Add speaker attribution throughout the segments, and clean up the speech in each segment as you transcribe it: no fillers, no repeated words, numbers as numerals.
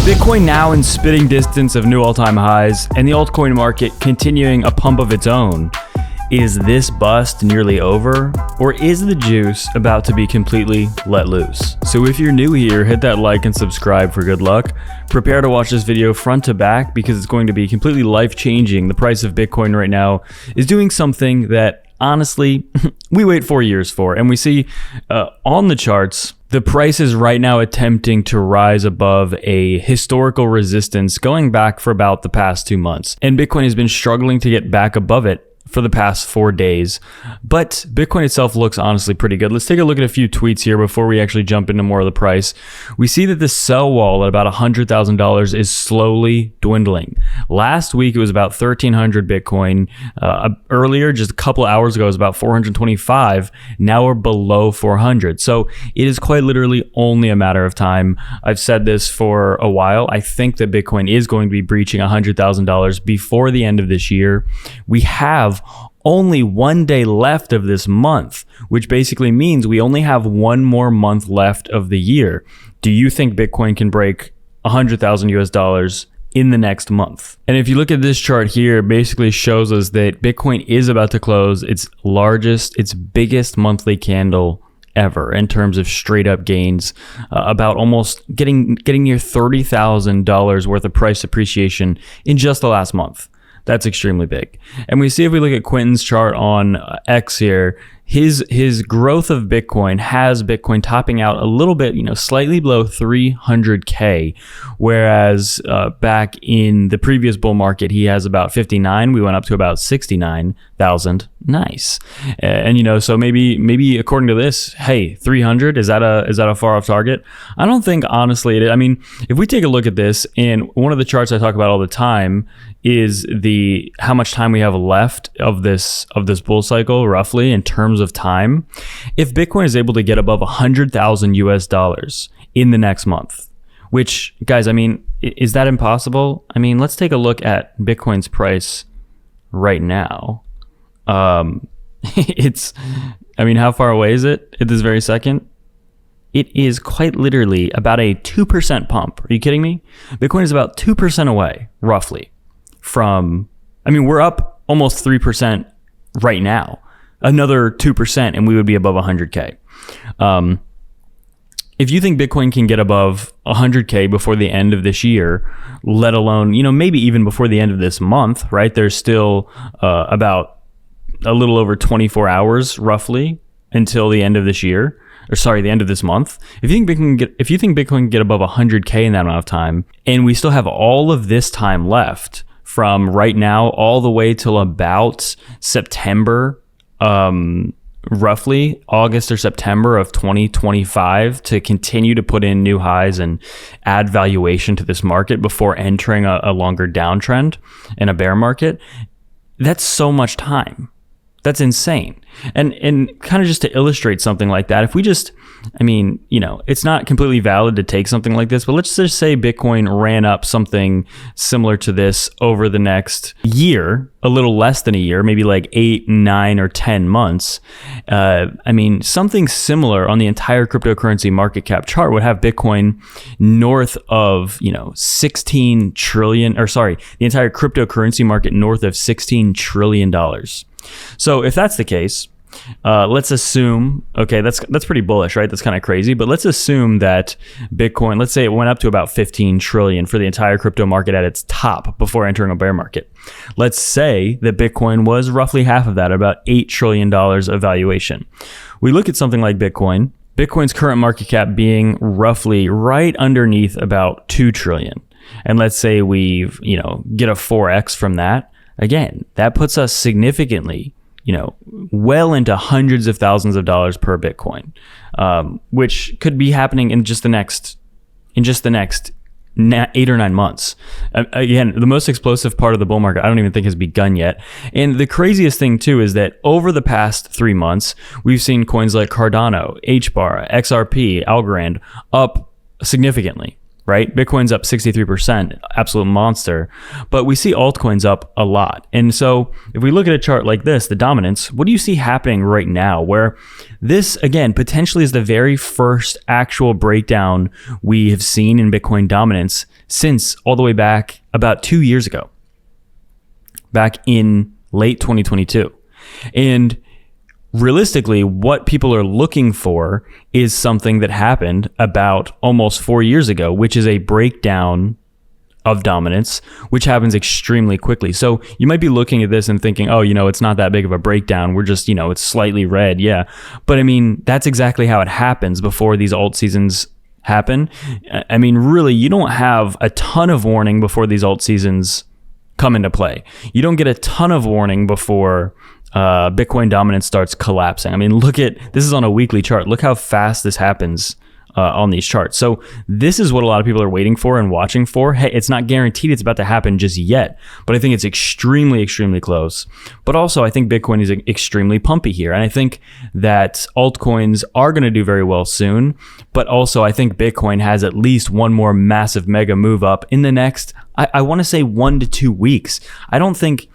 Speaker 1: Bitcoin now in spitting distance of new all-time highs, and the altcoin market continuing a pump of its own. Is this bust nearly over, or is the juice about to be completely let loose? So if you're new here, hit that like and subscribe for good luck. Prepare to watch this video front to back because it's going to be completely life-changing. The price of Bitcoin right now is doing something that, honestly, we wait 4 years for, and we see on the charts, the price is right now attempting to rise above a historical resistance going back for about the past 2 months. And Bitcoin has been struggling to get back above it for the past 4 days. But Bitcoin itself looks honestly pretty good. Let's take a look at a few tweets here before we actually jump into more of the price. We see that the sell wall at about $100,000 is slowly dwindling. Last week, it was about 1,300 Bitcoin. Earlier, just a couple hours ago, it was about 425. Now we're below 400. So it is quite literally only a matter of time. I've said this for a while. I think that Bitcoin is going to be breaching $100,000 before the end of this year. We have only 1 day left of this month, which basically means we only have one more month left of the year. Do you think Bitcoin can break $100,000 in the next month? And if you look at this chart here, it basically shows us that Bitcoin is about to close its biggest monthly candle ever in terms of straight up gains, about almost getting near $30,000 worth of price appreciation in just the last month. That's extremely big. And we see, if we look at Quentin's chart on X here, his growth of Bitcoin has Bitcoin topping out a little bit, slightly below 300K, whereas back in the previous bull market, he has about 59. We went up to about 69,000. Nice. And so maybe according to this, hey, 300, is that a far off target? I don't think, honestly, it is. I mean, if we take a look at this, and one of the charts I talk about all the time is how much time we have left of this bull cycle, roughly, in terms of time. If Bitcoin is able to get above 100,000 US dollars in the next month, which, guys, I mean, is that impossible? I mean, let's take a look at Bitcoin's price right now. How far away is it at this very second? It is quite literally about a 2% pump. Are you kidding me? Bitcoin is about 2% away, roughly, from, we're up almost 3% right now. Another 2% and we would be above 100K. If you think Bitcoin can get above 100K before the end of this year, let alone, maybe even before the end of this month, right? There's still about a little over 24 hours roughly until the end of this year, the end of this month. If you think Bitcoin can get above 100K in that amount of time, and we still have all of this time left from right now all the way till about September, roughly August or September of 2025, to continue to put in new highs and add valuation to this market before entering a longer downtrend in a bear market, that's so much time. That's insane. And kind of just to illustrate something like that, if we just, it's not completely valid to take something like this, but let's just say Bitcoin ran up something similar to this over the next year, a little less than a year, maybe like 8, 9, or 10 months. Something similar on the entire cryptocurrency market cap chart would have Bitcoin north of, 16 trillion, the entire cryptocurrency market north of $16 trillion. So if that's the case, let's assume, okay, that's pretty bullish, right? That's kind of crazy, but let's assume that Bitcoin, let's say it went up to about 15 trillion for the entire crypto market at its top before entering a bear market. Let's say that Bitcoin was roughly half of that, about $8 trillion of valuation. We look at something like Bitcoin's current market cap being roughly right underneath about 2 trillion. And let's say we, get a 4x from that. Again, that puts us significantly, well into hundreds of thousands of dollars per Bitcoin, which could be happening in just the next 8 or 9 months. Again, the most explosive part of the bull market, I don't even think has begun yet. And the craziest thing too is that over the past 3 months, we've seen coins like Cardano, HBAR, XRP, Algorand up significantly. right? Bitcoin's up 63%, absolute monster. But we see altcoins up a lot. And so if we look at a chart like this, the dominance, what do you see happening right now? Where this, again, potentially is the very first actual breakdown we have seen in Bitcoin dominance since all the way back about 2 years ago, back in late 2022. And realistically, what people are looking for is something that happened about almost 4 years ago, which is a breakdown of dominance, which happens extremely quickly. So you might be looking at this and thinking, oh, it's not that big of a breakdown. We're just, it's slightly red. Yeah. But I mean, that's exactly how it happens before these alt seasons happen. I mean, really, you don't have a ton of warning before these alt seasons come into play. You don't get a ton of warning before Bitcoin dominance starts collapsing. I mean, this is on a weekly chart. Look how fast this happens on these charts. So this is what a lot of people are waiting for and watching for. Hey, it's not guaranteed it's about to happen just yet, but I think it's extremely, extremely close. But also, I think Bitcoin is extremely pumpy here. And I think that altcoins are going to do very well soon. But also, I think Bitcoin has at least one more massive mega move up in the next, I want to say 1 to 2 weeks. I don't think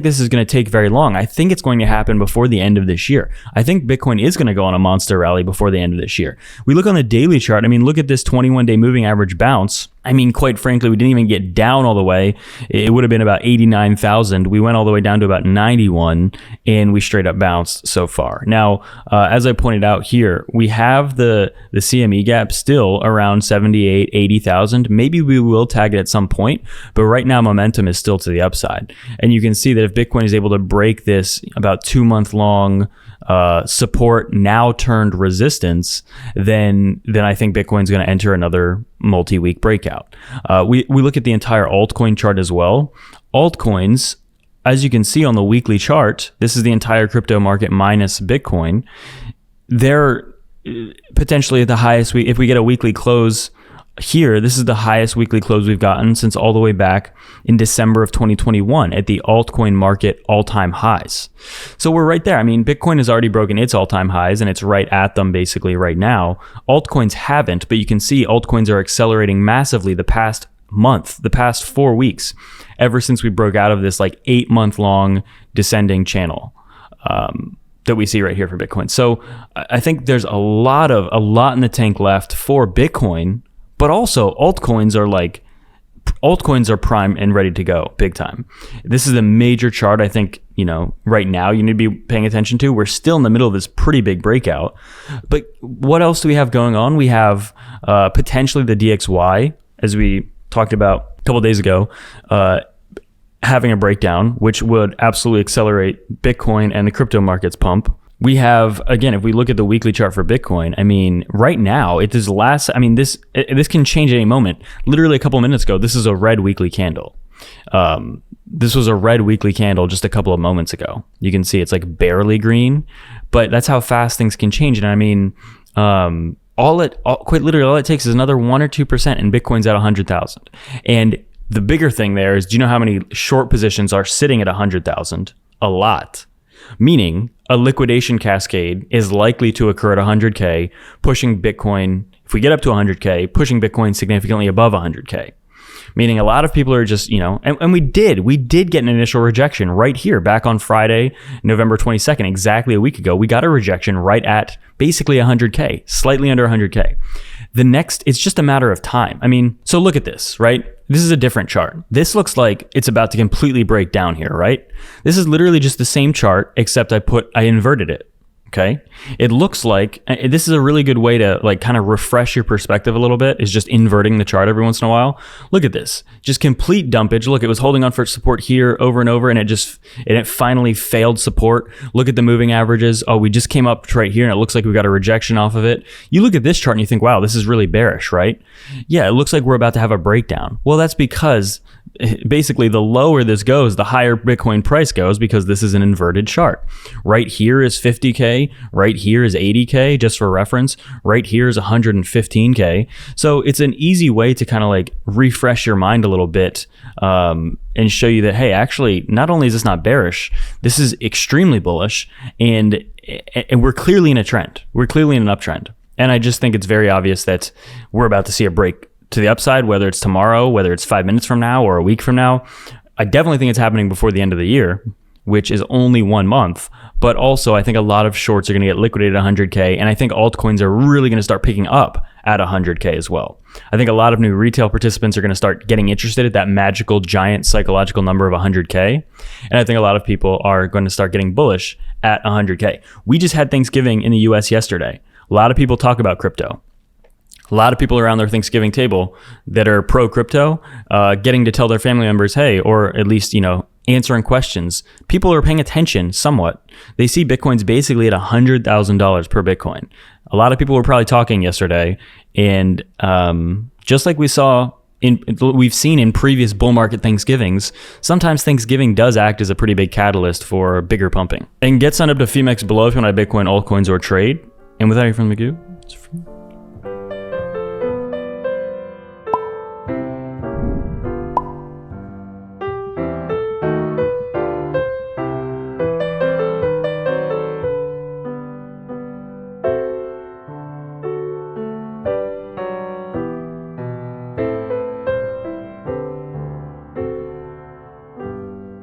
Speaker 1: this is going to take very long. I think it's going to happen before the end of this year. I think Bitcoin is going to go on a monster rally before the end of this year. We look on the daily chart. I mean, look at this 21-day moving average bounce. I mean, quite frankly, we didn't even get down all the way. It would have been about 89,000. We went all the way down to about 91, and we straight up bounced so far. Now, as I pointed out here, we have the CME gap still around 78, 80,000. Maybe we will tag it at some point, but right now momentum is still to the upside. And you can see that if Bitcoin is able to break this about 2 month long support now turned resistance, then I think Bitcoin's going to enter another multi-week breakout. We look at the entire altcoin chart as well. Altcoins, as you can see on the weekly chart, this is the entire crypto market minus Bitcoin. They're potentially at the highest. If we get a weekly close here, this is the highest weekly close we've gotten since all the way back in December of 2021 at the altcoin market all-time highs. So we're right there. I mean, Bitcoin has already broken its all-time highs and it's right at them basically right now. Altcoins haven't, but you can see altcoins are accelerating massively the past month, the past 4 weeks, ever since we broke out of this like 8 month long descending channel that we see right here for Bitcoin. So I think there's a lot in the tank left for Bitcoin. But also, altcoins are prime and ready to go big time. This is a major chart I think, right now you need to be paying attention to. We're still in the middle of this pretty big breakout. But what else do we have going on? We have potentially the DXY, as we talked about a couple of days ago, having a breakdown, which would absolutely accelerate Bitcoin and the crypto markets pump. We have, again, if we look at the weekly chart for Bitcoin, I mean, right now, this can change at any moment. Literally a couple of minutes ago, this is a red weekly candle. This was a red weekly candle just a couple of moments ago. You can see it's like barely green, but that's how fast things can change. And I mean, quite literally, all it takes is another 1 or 2% and Bitcoin's at 100,000. And the bigger thing there is, do you know how many short positions are sitting at 100,000? A lot. Meaning a liquidation cascade is likely to occur at 100K, pushing Bitcoin, if we get up to 100K, pushing Bitcoin significantly above 100K. Meaning a lot of people are just, and we did get an initial rejection right here back on Friday, November 22nd, exactly a week ago. We got a rejection right at basically 100K, slightly under 100K. The next, it's just a matter of time. I mean, so look at this, right? This is a different chart. This looks like it's about to completely break down here, right? This is literally just the same chart, except I inverted it. Okay. It looks like this is a really good way to like kind of refresh your perspective a little bit, is just inverting the chart every once in a while. Look at this, just complete dumpage. Look, it was holding on for support here over and over, and it finally failed support. Look at the moving averages. Oh, we just came up right here and it looks like we got a rejection off of it. You look at this chart and you think, wow, this is really bearish, right? Yeah. It looks like we're about to have a breakdown. Well, that's because basically the lower this goes, the higher Bitcoin price goes, because this is an inverted chart. Right here is 50K, right here is 80K, just for reference. Right here is 115K. So it's an easy way to kind of like refresh your mind a little bit and show you that, hey, actually, not only is this not bearish, this is extremely bullish, and we're clearly in a trend. We're clearly in an uptrend. And I just think it's very obvious that we're about to see a break to the upside, whether it's tomorrow, whether it's 5 minutes from now or a week from now. I definitely think it's happening before the end of the year, which is only 1 month. But also, I think a lot of shorts are going to get liquidated at 100K. And I think altcoins are really going to start picking up at 100K as well. I think a lot of new retail participants are going to start getting interested at that magical, giant psychological number of 100K. And I think a lot of people are going to start getting bullish at 100K. We just had Thanksgiving in the US yesterday. A lot of people talk about crypto. A lot of people around their Thanksgiving table that are pro crypto, getting to tell their family members, hey, or at least, answering questions. People are paying attention somewhat. They see Bitcoin's basically at $100,000 per Bitcoin. A lot of people were probably talking yesterday, and just like we've seen in previous bull market Thanksgivings, sometimes Thanksgiving does act as a pretty big catalyst for bigger pumping. And get signed up to Femex below if you want to buy Bitcoin, altcoins, or trade. And without any further ado, it's free.